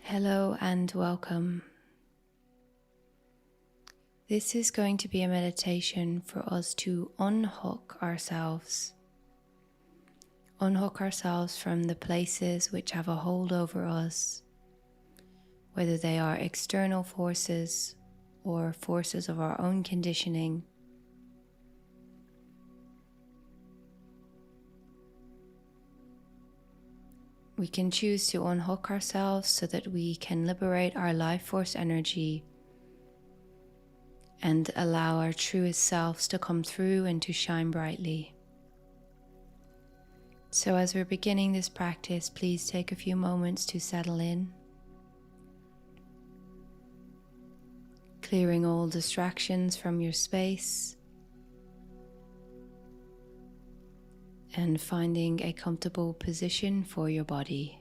Hello and welcome. This is going to be a meditation for us to unhook ourselves from the places which have a hold over us, whether they are external forces or forces of our own conditioning. We can choose to unhook ourselves so that we can liberate our life force energy and allow our truest selves to come through and to shine brightly. So as we're beginning this practice, please take a few moments to settle in, clearing all distractions from your space and finding a comfortable position for your body.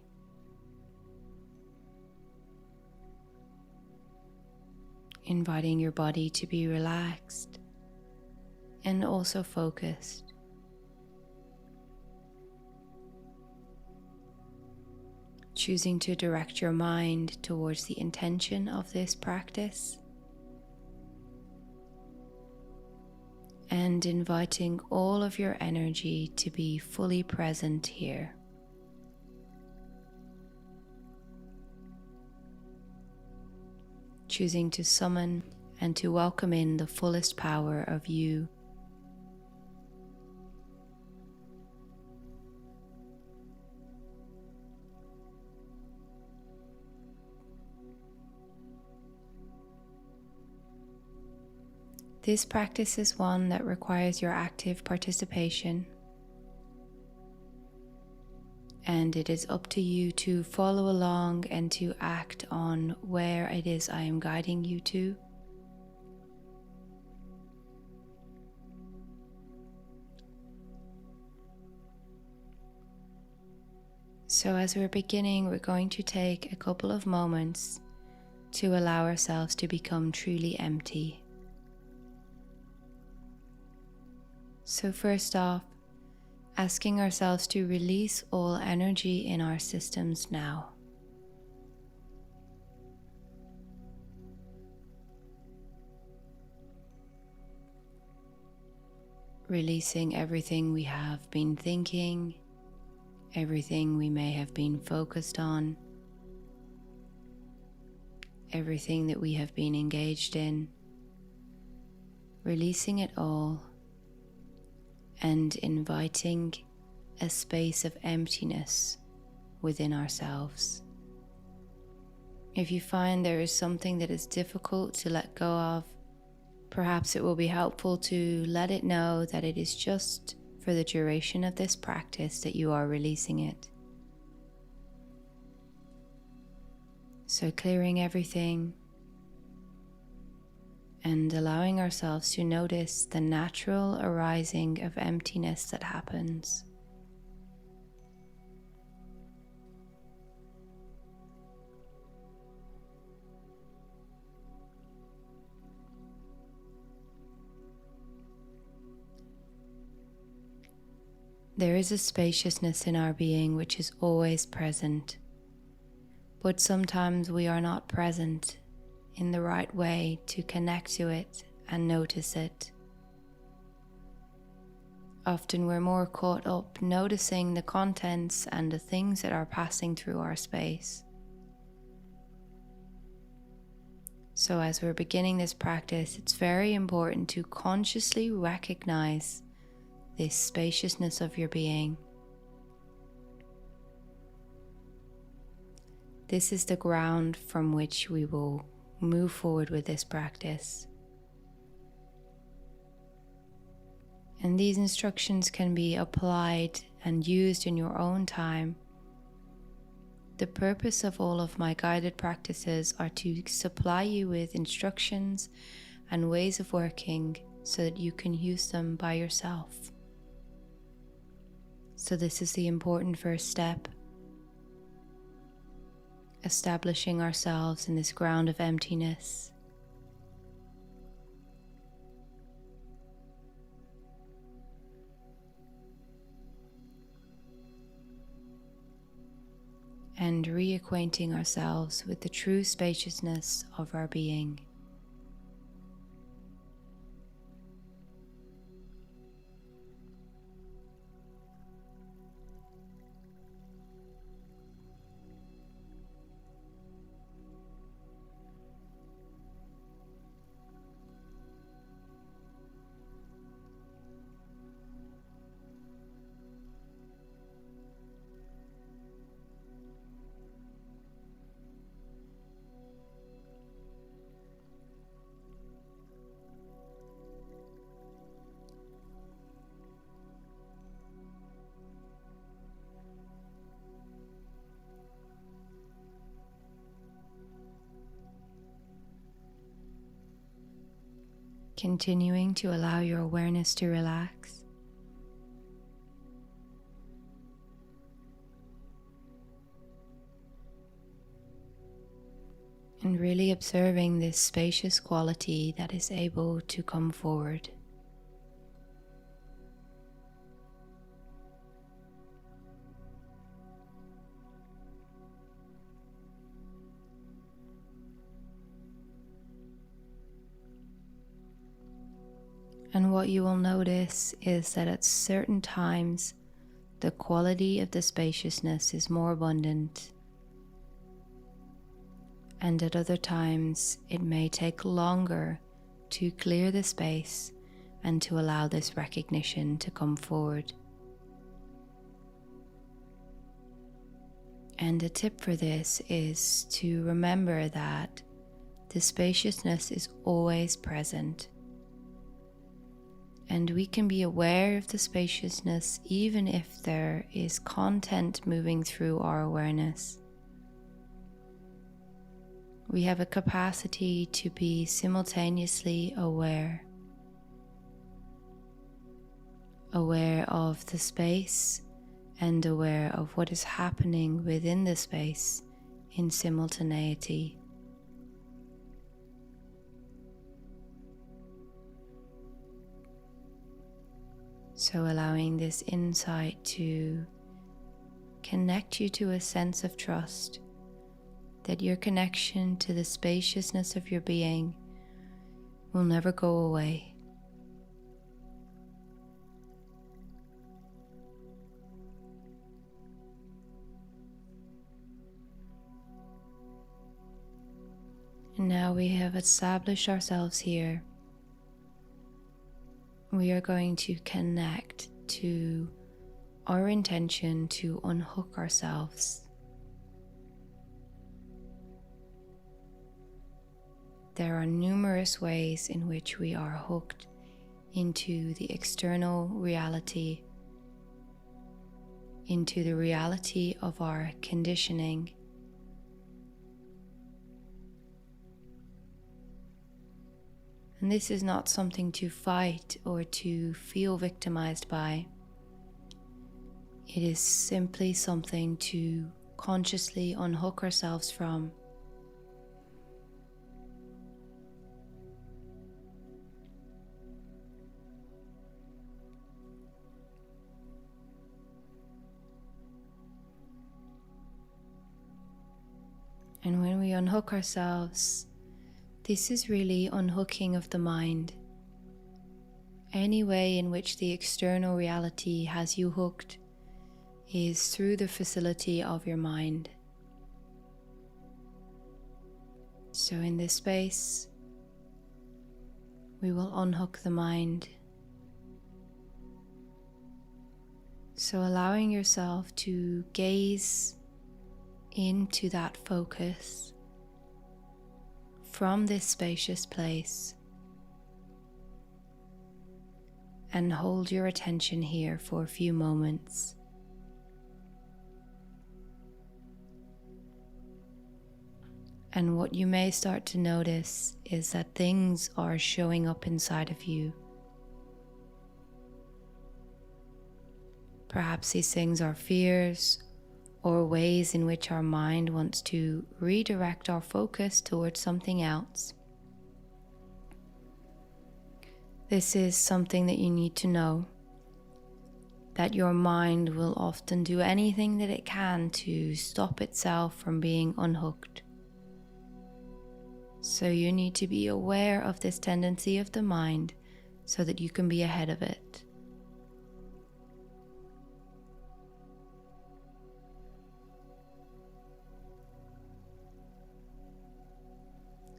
Inviting your body to be relaxed and also focused. Choosing to direct your mind towards the intention of this practice and inviting all of your energy to be fully present here. Choosing to summon and to welcome in the fullest power of you. This practice is one that requires your active participation, and it is up to you to follow along and to act on where it is I am guiding you to. So as we're beginning, we're going to take a couple of moments to allow ourselves to become truly empty. So first off, asking ourselves to release all energy in our systems now. Releasing everything we have been thinking, everything we may have been focused on, everything that we have been engaged in, releasing it all and inviting a space of emptiness within ourselves. If you find there is something that is difficult to let go of, perhaps it will be helpful to let it know that it is just for the duration of this practice that you are releasing it. So clearing everything and allowing ourselves to notice the natural arising of emptiness that happens. There is a spaciousness in our being which is always present, but sometimes we are not present in the right way to connect to it and notice it. Often we're more caught up noticing the contents and the things that are passing through our space. So as we're beginning this practice, it's very important to consciously recognize this spaciousness of your being. This is the ground from which we will move forward with this practice. And these instructions can be applied and used in your own time. The purpose of all of my guided practices are to supply you with instructions and ways of working so that you can use them by yourself. So this is the important first step. Establishing ourselves in this ground of emptiness. and reacquainting ourselves with the true spaciousness of our being. Continuing to allow your awareness to relax. And really observing this spacious quality that is able to come forward. And what you will notice is that at certain times, the quality of the spaciousness is more abundant. And at other times, it may take longer to clear the space and to allow this recognition to come forward. And a tip for this is to remember that the spaciousness is always present. And we can be aware of the spaciousness even if there is content moving through our awareness. We have a capacity to be simultaneously aware of the space and aware of what is happening within the space in simultaneity. So allowing this insight to connect you to a sense of trust, that your connection to the spaciousness of your being will never go away. And now we have established ourselves here. We are going to connect to our intention to unhook ourselves. There are numerous ways in which we are hooked into the external reality, into the reality of our conditioning. And this is not something to fight or to feel victimized by. It is simply something to consciously unhook ourselves from. And when we unhook ourselves, this is really unhooking of the mind. Any way in which the external reality has you hooked is through the facility of your mind. So in this space, we will unhook the mind. So allowing yourself to gaze into that focus from this spacious place and hold your attention here for a few moments. And what you may start to notice is that things are showing up inside of you. Perhaps these things are fears or ways in which our mind wants to redirect our focus towards something else. This is something that you need to know. that your mind will often do anything that it can to stop itself from being unhooked. So you need to be aware of this tendency of the mind so that you can be ahead of it.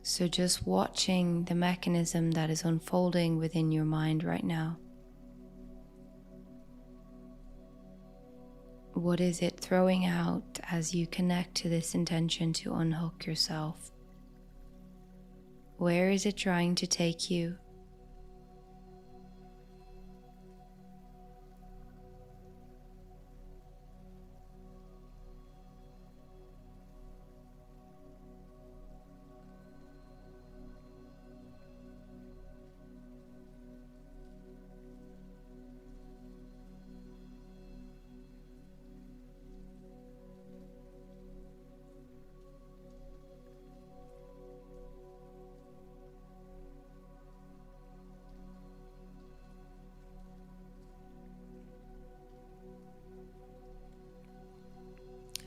So just watching the mechanism that is unfolding within your mind right now. What is it throwing out as you connect to this intention to unhook yourself? Where is it trying to take you?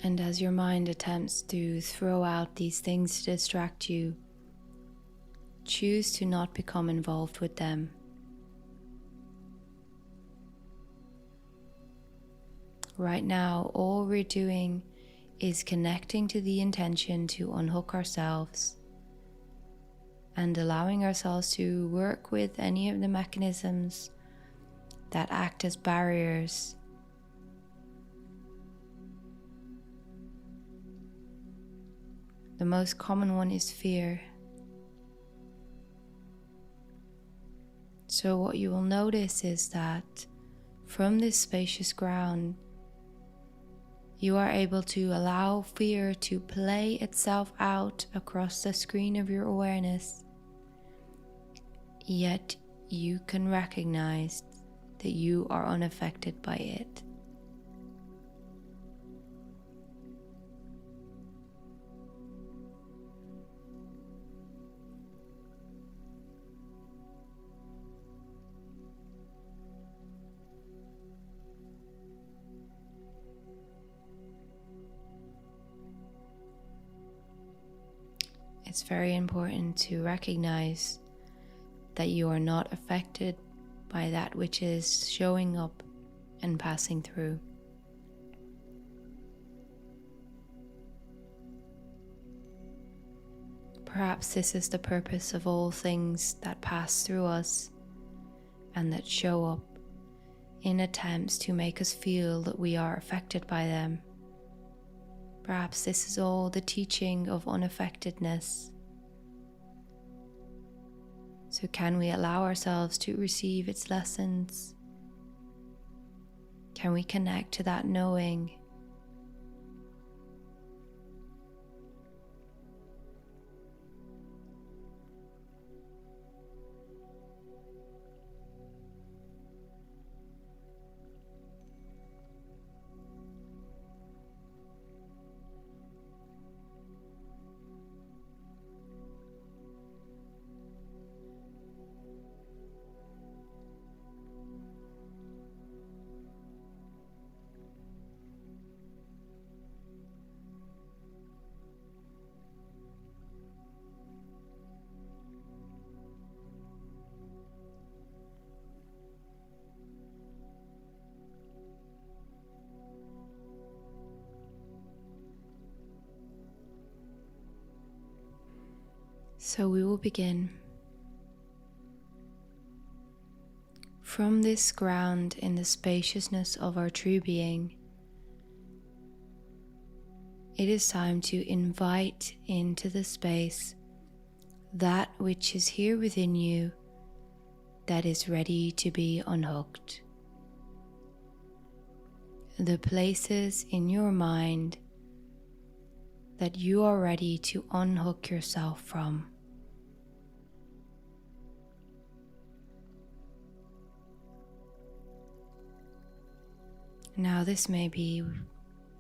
And as your mind attempts to throw out these things to distract you, choose to not become involved with them. Right now, all we're doing is connecting to the intention to unhook ourselves and allowing ourselves to work with any of the mechanisms that act as barriers. The most common one is fear. So what you will notice is that from this spacious ground, you are able to allow fear to play itself out across the screen of your awareness, yet you can recognize that you are unaffected by it. It's very important to recognize that you are not affected by that which is showing up and passing through. Perhaps this is the purpose of all things that pass through us and that show up in attempts to make us feel that we are affected by them. Perhaps this is all the teaching of unaffectedness. So can we allow ourselves to receive its lessons? Can we connect to that knowing? So we will begin. From this ground in the spaciousness of our true being, it is time to invite into the space that which is here within you that is ready to be unhooked. The places in your mind that you are ready to unhook yourself from. Now, this may be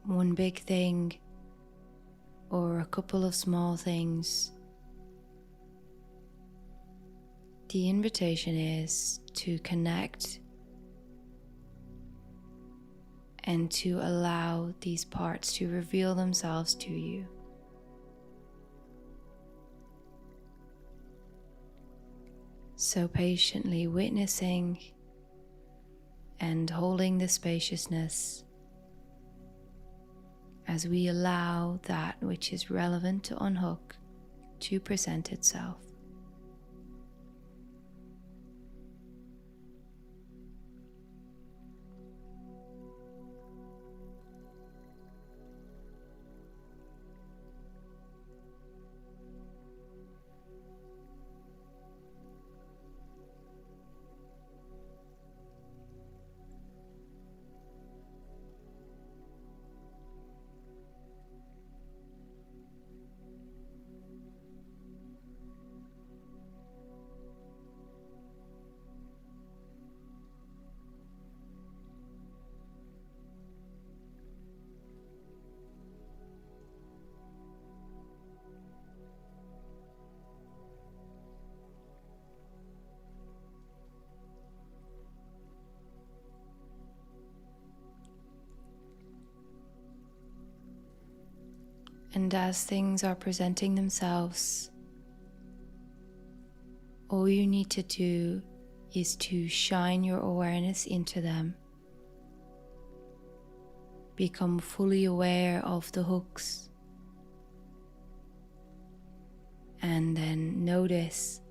one big thing or a couple of small things. The invitation is to connect and to allow these parts to reveal themselves to you. So patiently witnessing and holding the spaciousness as we allow that which is relevant to unhook to present itself. And as things are presenting themselves, all you need to do is to shine your awareness into them. Become fully aware of the hooks, and then notice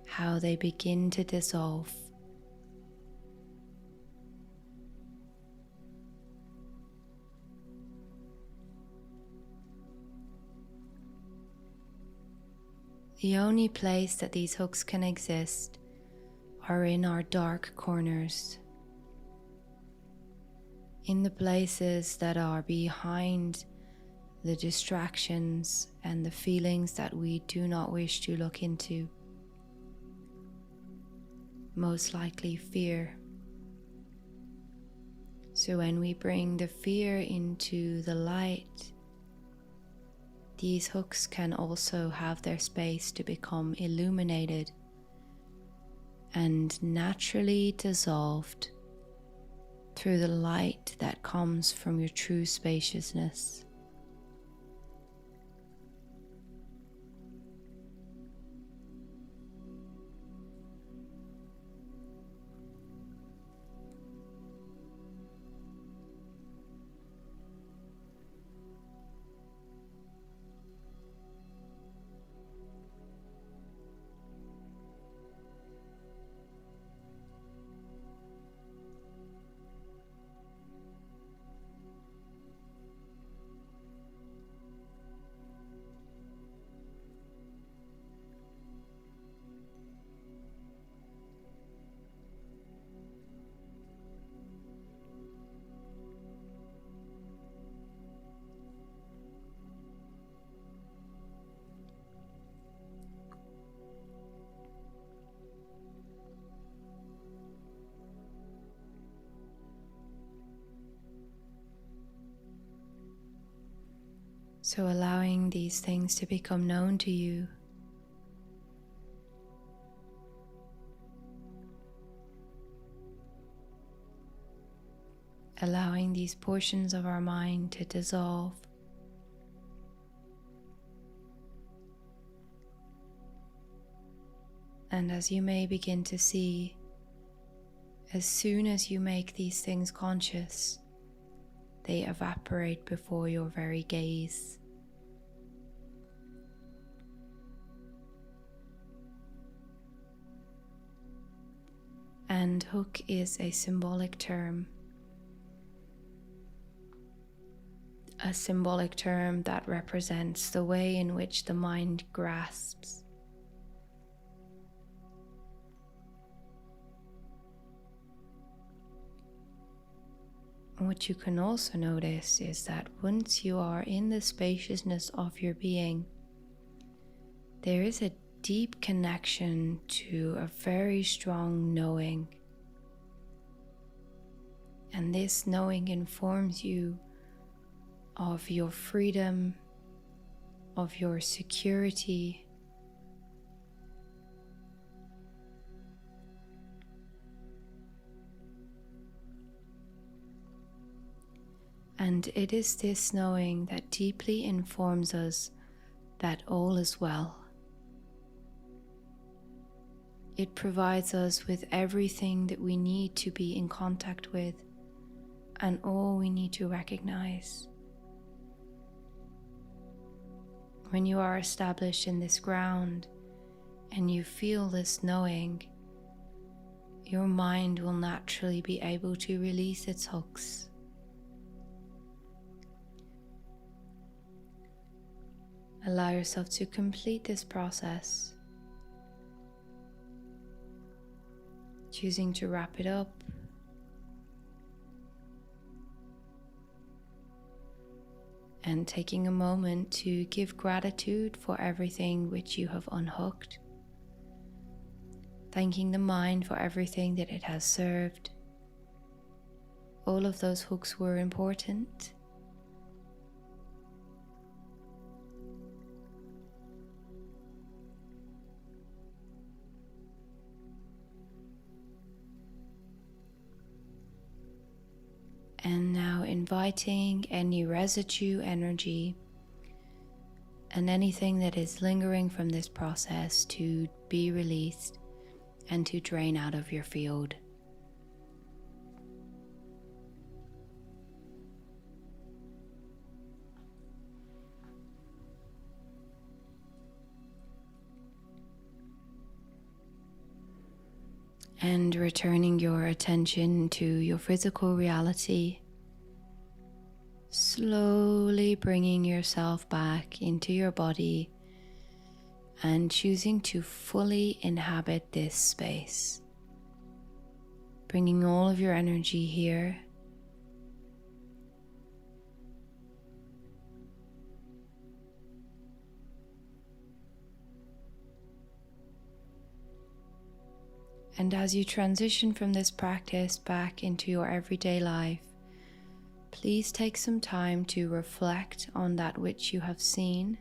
how they begin to dissolve. The only place that these hooks can exist are in our dark corners, in the places that are behind the distractions and the feelings that we do not wish to look into. Most likely fear. So when we bring the fear into the light, these hooks can also have their space to become illuminated and naturally dissolved through the light that comes from your true spaciousness. So allowing these things to become known to you, allowing these portions of our mind to dissolve. And as you may begin to see, as soon as you make these things conscious, they evaporate before your very gaze. And hook is a symbolic term. A symbolic term that represents the way in which the mind grasps. What you can also notice is that once you are in the spaciousness of your being, there is a deep connection to a very strong knowing. And this knowing informs you of your freedom, of your security, And it is this knowing that deeply informs us that all is well. It provides us with everything that we need to be in contact with and all we need to recognize. When you are established in this ground and you feel this knowing, your mind will naturally be able to release its hooks. Allow yourself to complete this process, choosing to wrap it up, and taking a moment to give gratitude for everything which you have unhooked, thanking the mind for everything that it has served. All of those hooks were important. And now inviting any residue energy and anything that is lingering from this process to be released and to drain out of your field. And returning your attention to your physical reality, slowly bringing yourself back into your body and choosing to fully inhabit this space, bringing all of your energy here. And as you transition from this practice back into your everyday life, please take some time to reflect on that which you have seen.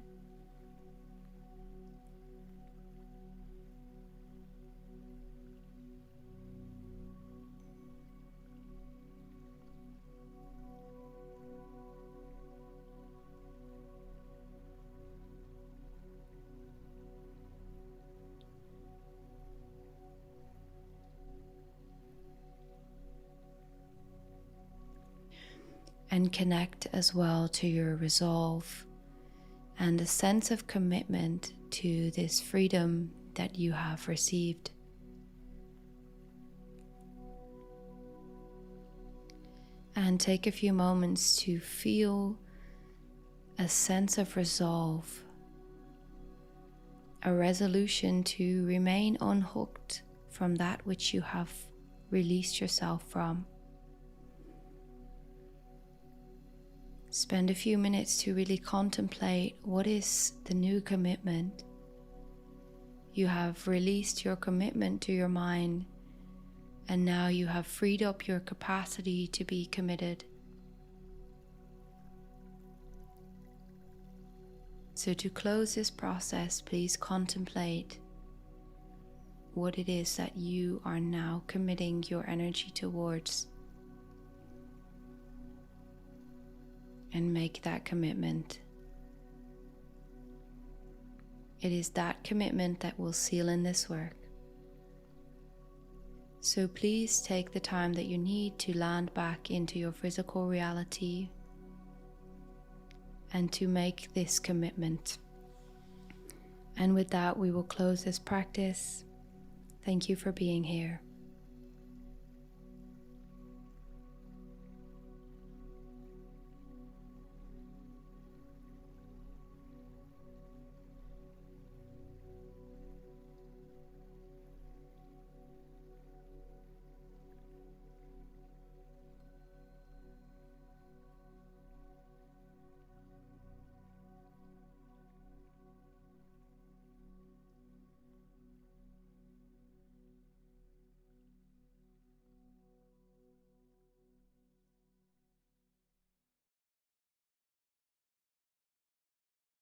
And connect as well to your resolve and a sense of commitment to this freedom that you have received. And take a few moments to feel a sense of resolve, a resolution to remain unhooked from that which you have released yourself from. Spend a few minutes to really contemplate what is the new commitment. You have released your commitment to your mind, and now you have freed up your capacity to be committed. So to close this process, please contemplate what it is that you are now committing your energy towards. And make that commitment. It is that commitment that will seal in this work. So please take the time that you need to land back into your physical reality and to make this commitment. And with that, we will close this practice. Thank you for being here.